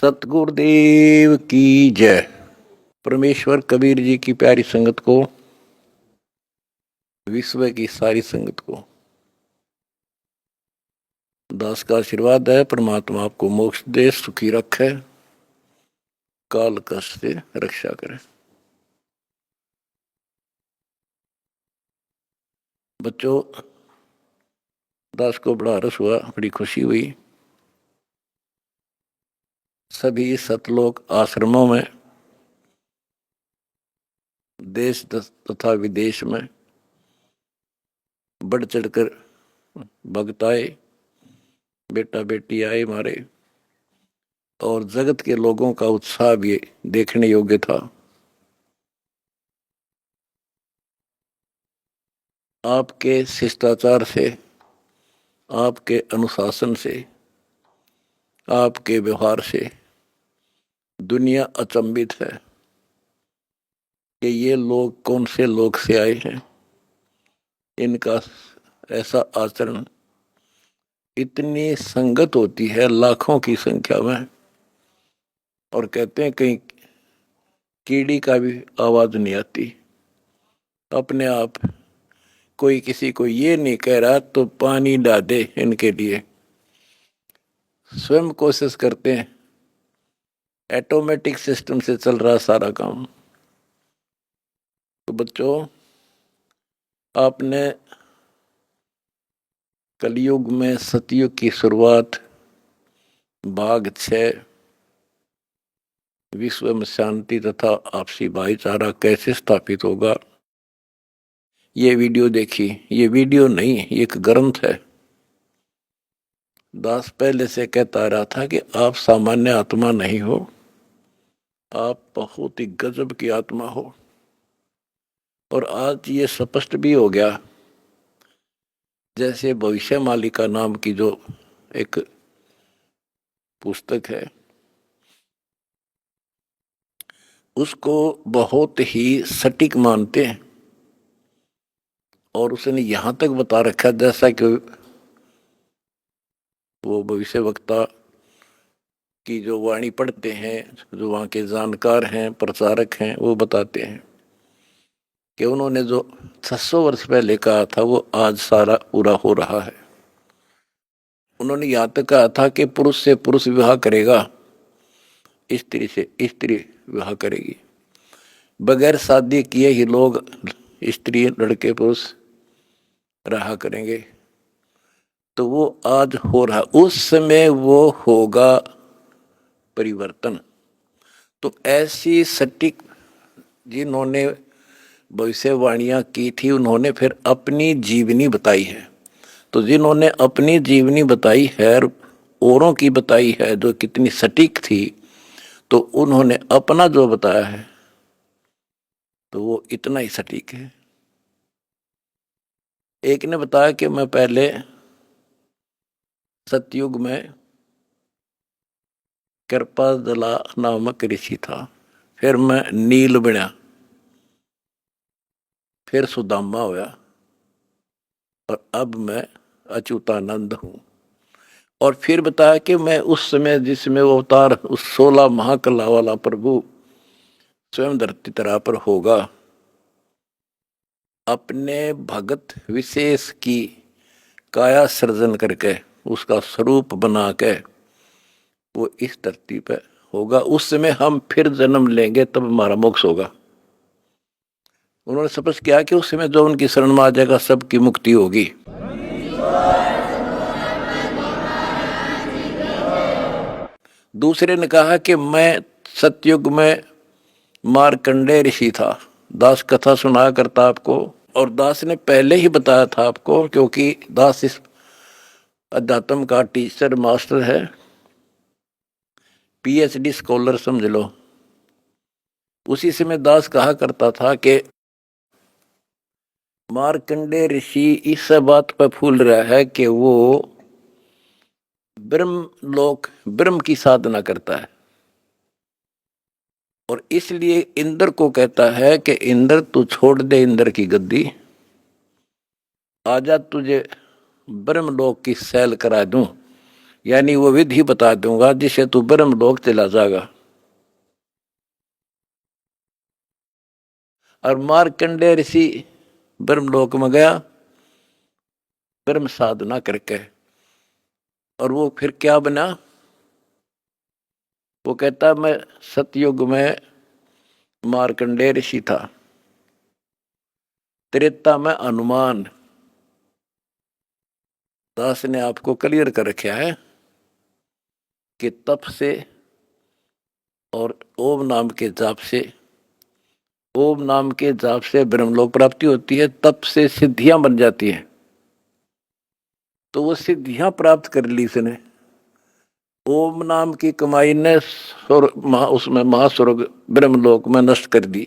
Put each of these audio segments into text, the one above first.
सतगुरुदेव की जय। परमेश्वर कबीर जी की प्यारी संगत को, विश्व की सारी संगत को दास का आशीर्वाद है। परमात्मा आपको मोक्ष दे, सुखी रखे, काल कष्ट से रक्षा करे। बच्चों, दास को बड़ा रस हुआ, बड़ी खुशी हुई। सभी सतलोक आश्रमों में, देश तथा विदेश में बढ़ चढ़कर भक्त आए, बेटा बेटी आए हमारे, और जगत के लोगों का उत्साह भी देखने योग्य था। आपके शिष्टाचार से, आपके अनुशासन से, आपके व्यवहार से दुनिया अचंभित है कि ये लोग कौन से लोग से आए हैं। इनका ऐसा आचरण, इतनी संगत होती है लाखों की संख्या में, और कहते हैं कहीं कीड़ी का भी आवाज नहीं आती। अपने आप कोई किसी को ये नहीं कह रहा तो पानी डाल दे, इनके लिए स्वयं कोशिश करते हैं। ऑटोमेटिक सिस्टम से चल रहा सारा काम। तो बच्चों, आपने कलयुग में सतयुग की शुरुआत, भाग 6, विश्व में शांति तथा आपसी भाईचारा कैसे स्थापित होगा, ये वीडियो देखी। ये वीडियो नहीं, ये एक ग्रंथ है। दास पहले से कहता रहा था कि आप सामान्य आत्मा नहीं हो, आप बहुत ही गजब की आत्मा हो। और आज ये स्पष्ट भी हो गया। जैसे भविष्यमालिका नाम की जो एक पुस्तक है, उसको बहुत ही सटीक मानते हैं। और उसने यहां तक बता रखा, जैसा कि वो भविष्य वक्ता की जो वाणी पढ़ते हैं, जो वहां के जानकार हैं, प्रचारक हैं, वो बताते हैं कि उन्होंने जो 600 वर्ष पहले कहा था वो आज सारा पूरा हो रहा है। उन्होंने यहां तक कहा था कि पुरुष से पुरुष विवाह करेगा, स्त्री से स्त्री विवाह करेगी। बगैर शादी किए ही लोग, स्त्री लड़के पुरुष रहा करेंगे। तो वो आज हो रहा, उस समय वो होगा परिवर्तन। तो ऐसी सटीक जिन्होंने भविष्यवाणियां की थी, उन्होंने फिर अपनी जीवनी बताई है। तो जिन्होंने अपनी जीवनी बताई है, औरों की बताई है जो कितनी सटीक थी, तो उन्होंने अपना जो बताया है तो वो इतना ही सटीक है। एक ने बताया कि मैं पहले सतयुग में कृपाजला नामक ऋषि था, फिर मैं नील बना, फिर सुदामा होया, और अब मैं अच्युतानंद हूं। और फिर बताया कि मैं उस समय जिसमें वो अवतार, उस 16 महाकला वाला प्रभु स्वयं धरती तरह पर होगा, अपने भगत विशेष की काया सृजन करके, उसका स्वरूप बना के वो इस धरती पे होगा। उस समय हम फिर जन्म लेंगे, तब हमारा मोक्ष होगा। उन्होंने स्पष्ट किया कि उस समय जो उनकी शरण में आ जाएगा, सबकी मुक्ति होगी। दूसरे ने कहा कि मैं सतयुग में मार्कंडेय ऋषि था। दास कथा सुनाया करता आपको, और दास ने पहले ही बताया था आपको, क्योंकि दास इस अध्यात्म का टीचर मास्टर है, पीएचडी स्कॉलर समझ लो। उसी समय दास कहा करता था कि मार्कंडेय ऋषि इस बात पर फूल रहा है कि वो ब्रह्म की साधना करता है, और इसलिए इंद्र को कहता है कि इंद्र तू छोड़ दे इंद्र की गद्दी, आजा तुझे ब्रह्मलोक की सैल करा दूं, यानी वो विधि बता दूंगा जिससे तू ब्रह्मलोक चला जाएगा। और मार्कंडेय ऋषि ब्रह्मलोक में गया ब्रह्म साधना करके, और वो फिर क्या बना? वो कहता मैं सतयुग में मार्कंडेय ऋषि था, त्रेता में हनुमान। दास ने आपको क्लियर कर रखा है कि तप से और ओम नाम के जाप से, ओम नाम के जाप से ब्रह्मलोक प्राप्ति होती है, तप से सिद्धियां बन जाती हैं। तो वो सिद्धियां प्राप्त कर ली इसने, ओम नाम की कमाई ने उसमें महास्वर्ग ब्रह्मलोक में नष्ट कर दी,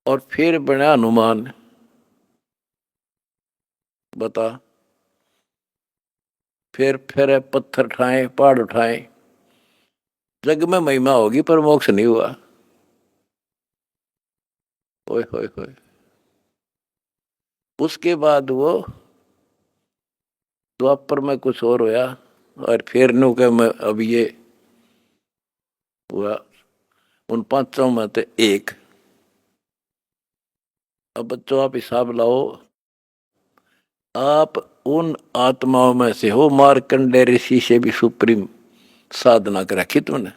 और फिर बना हनुमान। बता, फिर पत्थर उठाए पहाड़ उठाए, जग में महिमा होगी पर मोक्ष नहीं हुआ। ओए होए होए। उसके बाद वो द्वापर में कुछ और होया, और फिर नु के मैं अब ये हुआ उन पांचों में से एक। अब बच्चों आप हिसाब लाओ, आप उन आत्माओं में से हो मार्कंडेय ऋषि से भी सुप्रीम साधना कर रखी तुमने,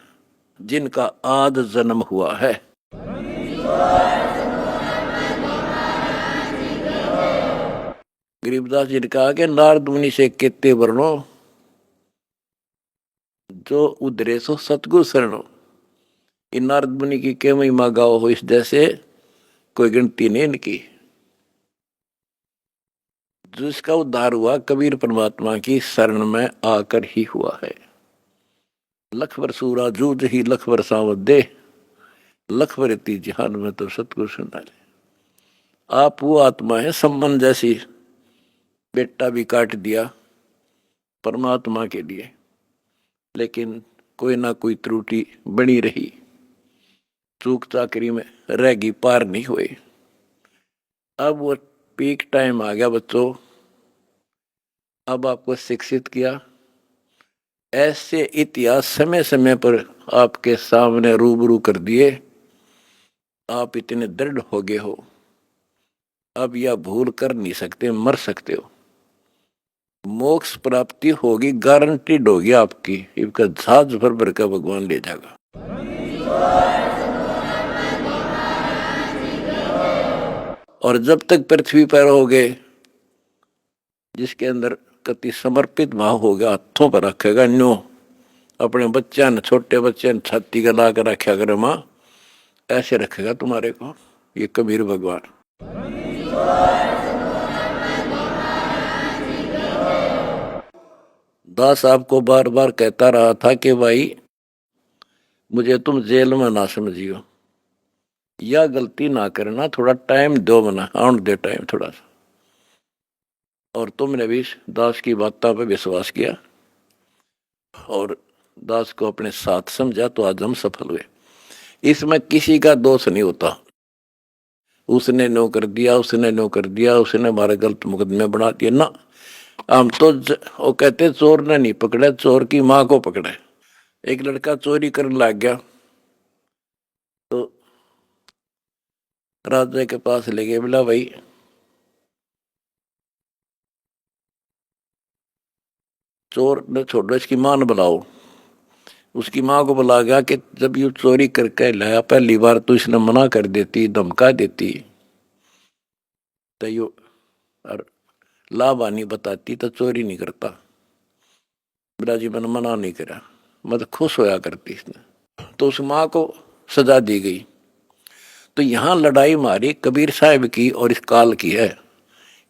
जिनका आद जन्म हुआ है। गरीबदास जी ने कहा कि नारद मुनि से केते वर्णो, जो उधरे सो सतगुरु शरणो। इन नारद मुनि की के महिमा गाओ हो इस जैसे कोई गिनती नहीं इनकी। जिसका उद्धार हुआ कबीर परमात्मा की शरण में आकर ही हुआ है। लख वर्षूरा जूझ ही लख वर्षावत दे, लख वरती जहान में तो सतगुरु सुना। आप वो आत्मा है सम्मन जैसी, बेटा भी काट दिया परमात्मा के लिए, लेकिन कोई ना कोई त्रुटि बनी रही, चूक चाकरी में रहेगी, पार नहीं हुए। अब वो पीक टाइम आ गया बच्चों, अब आपको शिक्षित किया, ऐसे इतिहास समय समय पर आपके सामने रूबरू कर दिए, आप इतने दृढ़ हो गए हो, अब यह भूल कर नहीं सकते, मर सकते हो। मोक्ष प्राप्ति होगी, गारंटीड होगी आपकी, इसका जहाज भर भर का भगवान ले जाएगा। और जब तक पृथ्वी पर रहोगे, जिसके अंदर कति समर्पित भाव होगा, हाथों पर रखेगा न्यो, अपने बच्चा ने, छोटे बच्चे ने छाती का ला कर रखा करे माँ, ऐसे रखेगा तुम्हारे को ये कबीर भगवान। दास आपको बार बार कहता रहा था कि भाई मुझे तुम जेल में ना समझियो, या गलती ना करना, थोड़ा टाइम दो, मना आउट दे टाइम थोड़ा सा। और तुमने भी दास की बातों पर विश्वास किया और दास को अपने साथ समझा, तो आज हम सफल हुए। इसमें किसी का दोष नहीं होता, उसने नो कर दिया, उसने नो कर दिया, उसने हमारे गलत मुकदमे बना दिए ना। हम तो वो कहते चोर ने नहीं पकड़े, चोर की माँ को पकड़े। एक लड़का चोरी करने लग गया, तो राजा के पास ले गए, बोला भाई चोर ने छोड़ो, इसकी मां ने बुलाओ। उसकी माँ को बुला गया कि जब ये चोरी करके लाया, पहली बार तो इसने मना कर देती, धमका देती, तो यो और लाभानी बताती तो चोरी नहीं करता। बोला जी मैंने मना नहीं करा, मतलब खुश होया करती इसने। तो उस माँ को सजा दी गई। तो यहाँ लड़ाई मारी कबीर साहब की और इस काल की है।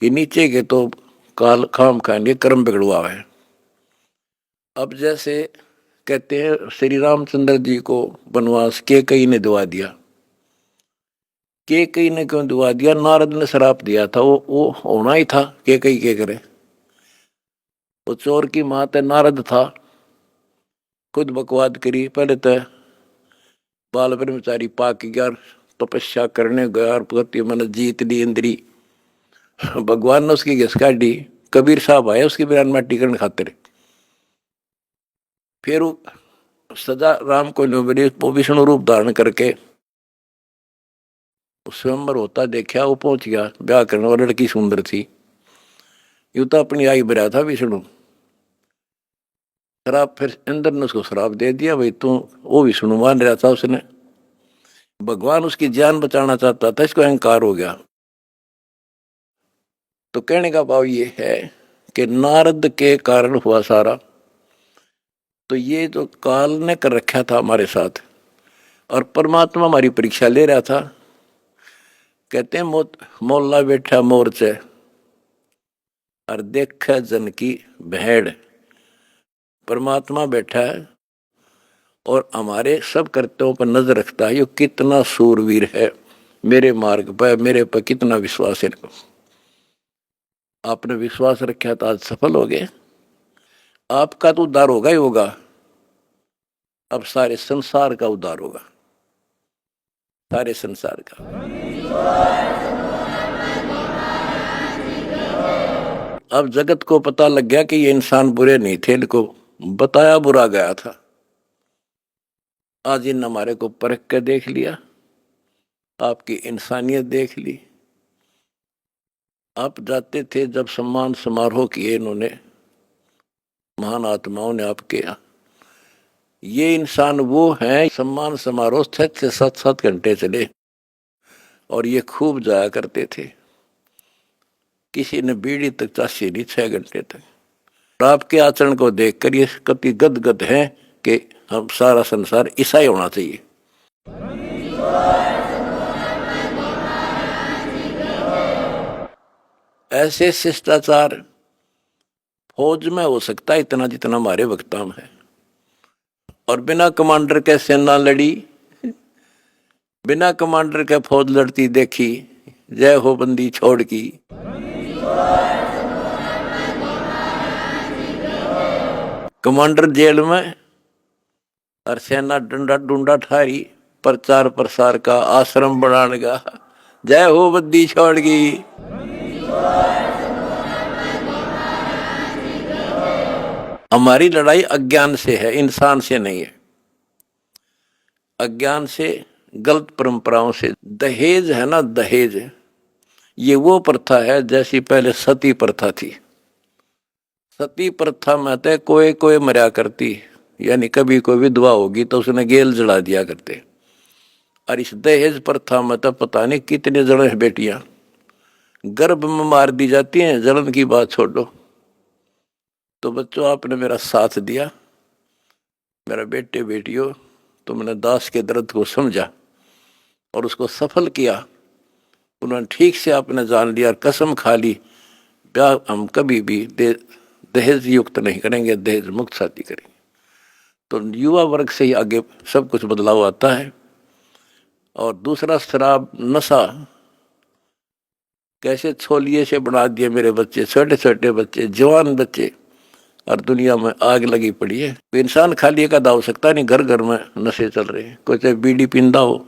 ये नीचे के तो काल खाम खाएंगे, कर्म बिगड़वा है। अब जैसे कहते हैं श्री रामचंद्र जी को वनवास के कई ने दुआ दिया, के कई ने क्यों दुआ दिया? नारद ने श्राप दिया था, वो होना ही था, के कई के करे। वो चोर की माँ ते नारद था, खुद बकवाद करी, पहले तो बाल ब्रह्मचारी पाक गया, तपस्या करने गया, पति मन जीत ली इंद्री, भगवान ने उसकी घिस काटी। कबीर साहब आए उसकी बयान माटी करने खातिर, फिर सजा राम को मिली, वो विष्णु रूप धारण करके स्वयंवर होता देखा, वो पहुंच गया ब्याह करने, और लड़की सुंदर थी। यूं तो अपनी आई भरा था विष्णु। शराब, फिर इंद्र ने उसको शराब दे दिया, भाई तू, वो विष्णु मान रहा था उसने, भगवान उसकी जान बचाना चाहता था, इसको अहंकार हो गया। तो कहने का भाव ये है कि नारद के कारण हुआ सारा। तो ये जो काल ने कर रखा था हमारे साथ, और परमात्मा हमारी परीक्षा ले रहा था। कहते हैं मोल्ला बैठा मोर्चे और देख जन की भेड़। परमात्मा बैठा है और हमारे सब कर्तव्यों पर नजर रखता है। ये कितना सूरवीर है, मेरे मार्ग पर, मेरे पर कितना विश्वास है। आपने विश्वास रखा तो आज सफल हो गए। आपका तो उद्धार होगा ही होगा, अब सारे संसार का उद्धार होगा, सारे संसार का। अब जगत को पता लग गया कि ये इंसान बुरे नहीं थे, इनको बताया बुरा गया था। आज इन हमारे को परख कर देख लिया, आपकी इंसानियत देख ली। आप जाते थे जब सम्मान समारोह किए इन्होंने, महान आत्माओं ने आपके यहाँ। ये इंसान वो हैं, सम्मान समारोह 6 से 7 घंटे चले और ये खूब जाया करते थे। किसी ने बीड़ी तक चाशी नहीं 6 घंटे तक। आपके आचरण को देखकर ये कति गदगद है कि हम सारा संसार ईसाई होना चाहिए। ऐसे शिष्टाचार फौज में हो सकता है इतना जितना हमारे वक्ता में है। और बिना कमांडर के सेना लड़ी, बिना कमांडर के फौज लड़ती देखी, जय हो बंदी छोड़ की। कमांडर जेल में और सेना डंडा डूंडा ठारी, प्रचार प्रसार का आश्रम बनाने का, जय हो बंदी छोड़ की। हमारी लड़ाई अज्ञान से है, इंसान से नहीं है। अज्ञान से, गलत परंपराओं से। दहेज है ना, दहेज, ये वो प्रथा है जैसी पहले सती प्रथा थी। सती प्रथा में तो कोई कोई मरा करती, यानी कभी कोई विधवा होगी तो उसने गेल जला दिया करते। और इस दहेज प्रथा में तो पता नहीं कितने जने बेटियां गर्भ में मार दी जाती हैं, जलन की बात छोड़ो। तो बच्चों, आपने मेरा साथ दिया, मेरा बेटे बेटियों, तुमने दास के दर्द को समझा और उसको सफल किया। उन्होंने ठीक से आपने जान लिया और कसम खा ली, ब्याह हम कभी भी दहेज युक्त नहीं करेंगे, दहेज मुक्त शादी करेंगे। तो युवा वर्ग से ही आगे सब कुछ बदलाव आता है। और दूसरा, शराब नशा कैसे छोलिए से बना दिए मेरे बच्चे, छोटे छोटे बच्चे, जवान बच्चे, और दुनिया में आग लगी पड़ी है। तो इंसान खाली एक आधा हो सकता नहीं, घर घर में नशे चल रहे हैं। कोई चाहे बीड़ी पींदा हो,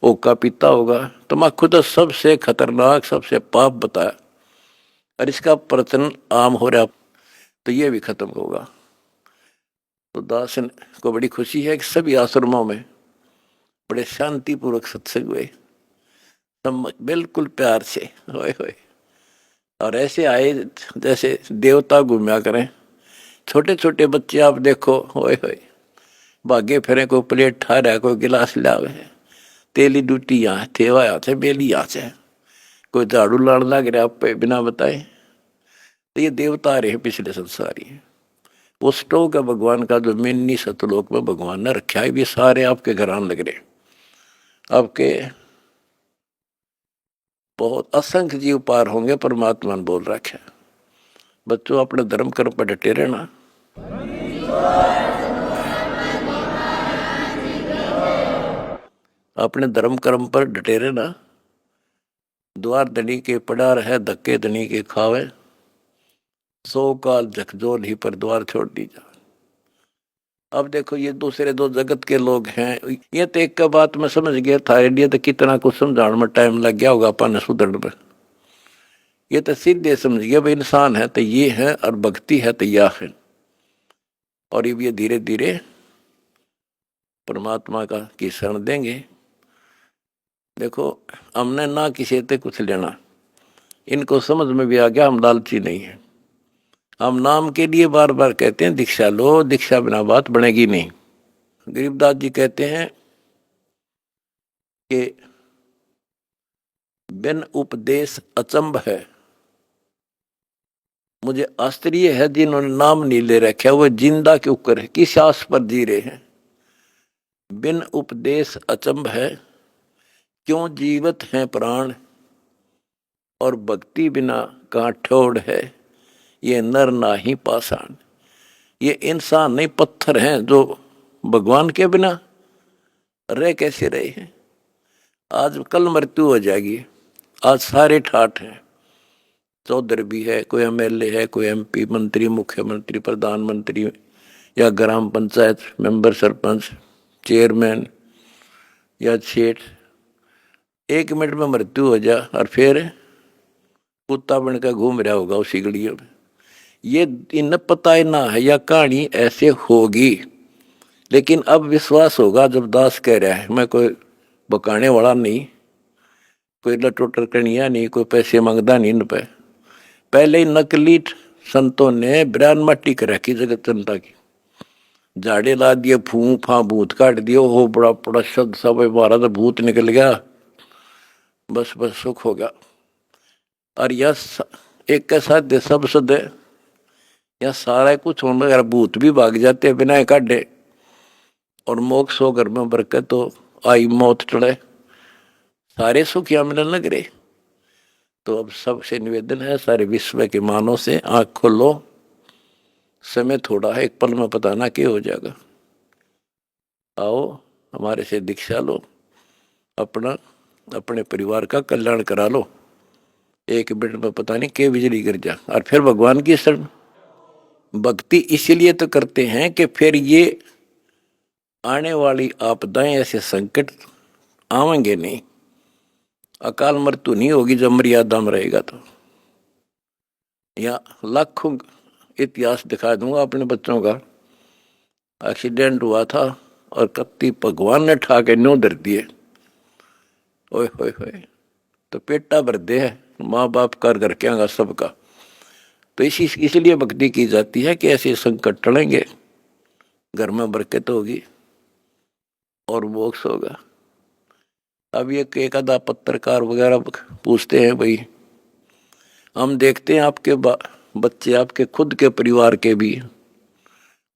ओका पीता होगा, तम्बाकू तो सबसे खतरनाक, सबसे पाप बताया, और इसका प्रचलन आम हो रहा, तो ये भी खत्म होगा। तो दास को बड़ी खुशी है कि सभी आश्रमों में बड़े शांतिपूर्वक सत्संग हुए, बिल्कुल प्यार से, होए होए। और ऐसे आए जैसे देवता घूमया करें। छोटे छोटे बच्चे आप देखो, होए होए, भागे फिरे, कोई प्लेट ठा रहा है, कोई गिलास लावे, तेली डूटी यहाँ थेवा यहाँ से बेली यहाँ से, कोई झाड़ू लाड़ लग रहा आप पे बिना बताए। तो ये देवता रहे पिछले संसारी, वो स्टोक है भगवान का, जो मिन्नी सतलोक में भगवान ने रखा है। भी सारे आपके घर आने लग रहे, आपके बहुत असंख्य जीव पार होंगे, परमात्मा ने बोल रखा है। बच्चों, अपने धर्म कर्म पर डटे रहना। अपने धर्म कर्म पर डटे रहना। द्वार धनी के पड़ा रहे, धक्के धनी के खावे, 100 काल झकझोल ही पर द्वार छोड़ दी जा। अब देखो, ये दूसरे दो जगत के लोग हैं। ये तो एक का बात मैं समझ गया था, इंडिया तो कितना कुछ समझाने में टाइम लग गया होगा अपन सुधरने में। ये तो सीधे समझ गया भाई, इंसान है तो ये है और भक्ति है तो यह है। और ये धीरे धीरे परमात्मा का की शरण देंगे। देखो, हमने ना किसी से कुछ लेना, इनको समझ में भी आ गया हम लालची नहीं है। हम नाम के लिए बार बार कहते हैं दीक्षा लो, दीक्षा बिना बात बनेगी नहीं। गरीबदास जी कहते हैं कि बिन उपदेश अचंभ है। मुझे आश्चर्य है जिन्होंने नाम नहीं ले रखा वो जिंदा क्यों करे, किस आस पर जी रहे हैं। बिन उपदेश अचंभ है, क्यों जीवित हैं प्राण, और भक्ति बिना कहाँ ठोड़ है, ये नर नाही पाषाण। ये इंसान नहीं, पत्थर हैं जो भगवान के बिना रह कैसे रहे हैं। आज कल मृत्यु हो जाएगी, आज सारे ठाठ हैं। चौधरी भी है, कोई एमएलए है, कोई एमपी, मंत्री, मुख्यमंत्री, प्रधानमंत्री, या ग्राम पंचायत मेंबर, सरपंच, चेयरमैन या सेठ। 1 मिनट में मृत्यु हो जा और फिर कुत्ता बनकर घूम रहा होगा उसी गलियों में। ये इन पता ही ना है या कहानी ऐसे होगी, लेकिन अब विश्वास होगा जब दास कह रहा है। मैं कोई बकाने वाला नहीं, कोई लटोटर कनिया नहीं, कोई पैसे मांगता नहीं इन पे। पहले ही नकली संतों ने ब्रान मट्टी कर रखी जगत जनता की, झाड़े ला दिए, फू फा भूत काट दिए, हो बड़ा बड़ा शब्द सब बारह तो भूत निकल गया, बस बस सुख होगा। और यह एक के साथ दे सब सदे या सारा कुछ होने अगर भूत भी भाग जाते बिना काटे, और मोक्ष हो घर में बरकत तो आई मौत टड़े, सारे सुख या मिलने लग रहे। तो अब सबसे निवेदन है, सारे विश्व के मानव से आंख खोलो, समय थोड़ा है, एक पल में पता ना क्या हो जाएगा। आओ हमारे से दीक्षा लो, अपना अपने परिवार का कल्याण करा लो। 1 मिनट में पता नहीं क्या बिजली गिर जा, और फिर भगवान की शरण। भक्ति इसीलिए तो करते हैं कि फिर ये आने वाली आपदाएं, ऐसे संकट आवेंगे नहीं, अकाल मृत्यु नहीं होगी जब मर्यादा में रहेगा। तो या लाखों इतिहास दिखा दूंगा अपने बच्चों का। एक्सीडेंट हुआ था और कत्ती भगवान ने ठा के न्यों धर दिए, ओए होए होए, तो पेटा भर दे है माँ बाप कर घर के आगा सबका। तो इसलिए भक्ति की जाती है कि ऐसे संकट टलेंगे, घर में बरकत होगी और मोक्ष होगा। अब ये एक आधा पत्रकार वगैरह पूछते हैं, भाई हम देखते हैं आपके बच्चे, आपके खुद के परिवार के भी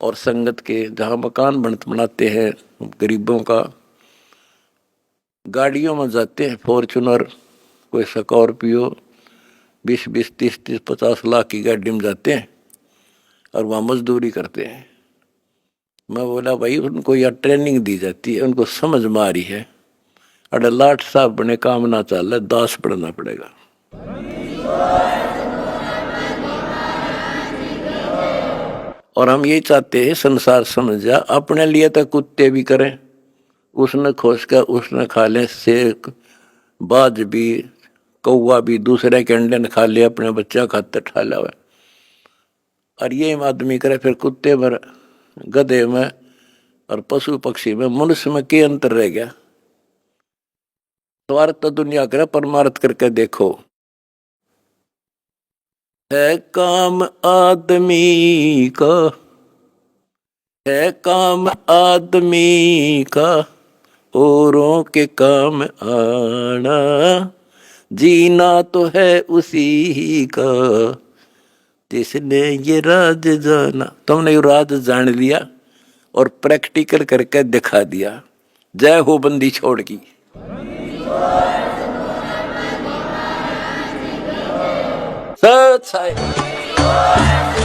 और संगत के, जहाँ मकान बनाते हैं गरीबों का, गाड़ियों में जाते हैं, फॉर्चूनर, कोई स्कॉर्पियो, 20-20, 30-30, 50 लाख की गाड़ी में जाते हैं और वहाँ मजदूरी करते हैं। मैं बोला भाई उनको यह ट्रेनिंग दी जाती है, उनको समझ में आ रही है, अरे लाट साहब बने काम ना चल रहा, दास पढ़ना पड़ेगा। और हम यही चाहते हैं संसार समझ जा, अपने लिए तो कुत्ते भी करें, उसने खोज कर उसने खा ले, शेर बाज भी, कौवा भी दूसरे के अंडे ने खा ले, अपने बच्चा खाते ठा लावे। और ये आदमी करे फिर कुत्ते में, गधे में और पशु पक्षी में, मनुष्य में क्या अंतर रह गया। स्वार्थ तो दुनिया करे, परमार्थ करके देखो। है काम आदमी का, है काम आदमी का, औरों के काम आना, जीना तो है उसी का जिसने ये राज जाना। तुमने ये राज जान लिया और प्रैक्टिकल करके दिखा दिया। जय हो बंदी छोड़ की। सच है।